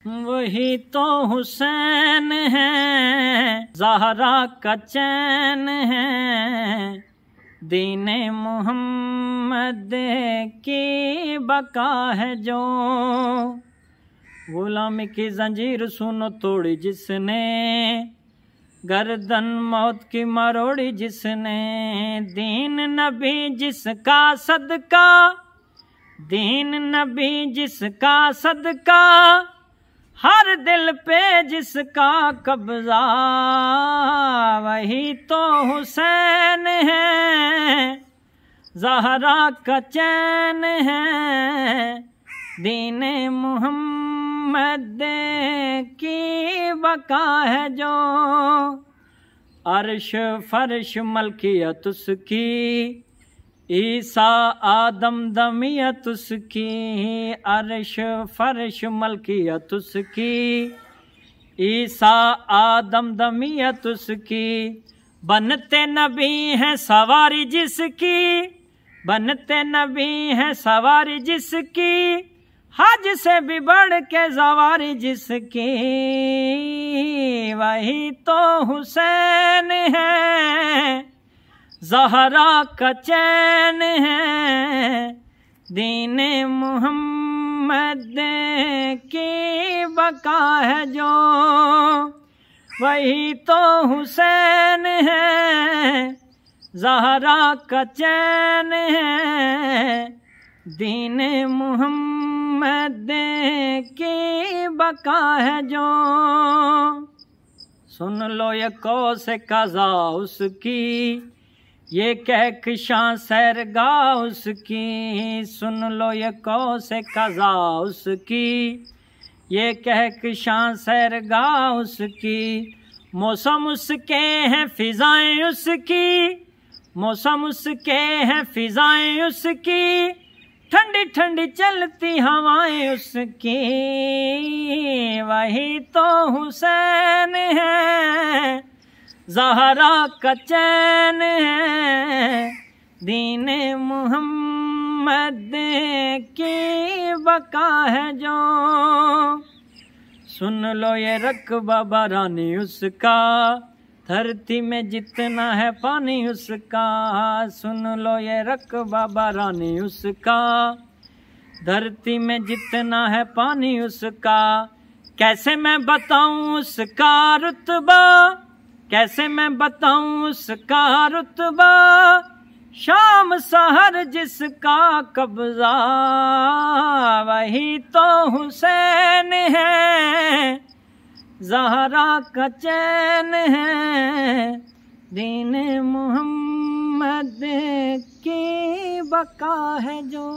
वही तो हुसैन है, ज़हरा का चैन है, दीने मोहम्मद की बका है जो। गुलामी की जंजीर सुनो तोड़ी जिसने, गर्दन मौत की मरोड़ी जिसने, दीन नबी जिसका सदका, दीन नबी जिसका सदका, हर दिल पे जिसका कब्जा, वही तो हुसैन है, ज़हरा का चैन है, दीने मोहम्मद की बका है जो। अर्श फर्श मलकियत उसकी, ईसा आदम दमियत उसकी, अर्श फर्श मलकियत उसकी, ईसा आदम दमियत उसकी, बनते नबी हैं सवारी जिसकी, बनते नबी हैं सवारी जिसकी, हज से भी बढ़ के सवारी जिसकी, वही तो हुसैन है, ज़हरा का चैन है, दीने मोहम्मद की बका है जो। वही तो हुसैन है, ज़हरा का चैन है, दीने मोहम्मद की बका है जो। सुन लो ये कौसे कज़ा उसकी, ये कहकशां सैरगा उसकी, सुन लो ये कौसे कज़ा उसकी, ये कहकशां सैरगा उसकी, मौसम उसके हैं फिजाएं उसकी, मौसम उसके हैं फिजाएं उसकी, ठंडी ठंडी चलती हवाएं उसकी, वही तो हुसैन है, ज़हरा का चैन है, दीने मोहम्मद की बका है जो। सुन लो ये रकबा बरानी उसका, धरती में जितना है पानी उसका, सुन लो ये रकबा बरानी उसका, धरती में जितना है पानी उसका, कैसे मैं बताऊं उसका रुतबा, कैसे मैं बताऊं उसका रुतबा, शाम सहर जिसका कब्जा, वही तो हुसैन है, ज़हरा का चैन है, दीने मोहम्मद की बका है जो।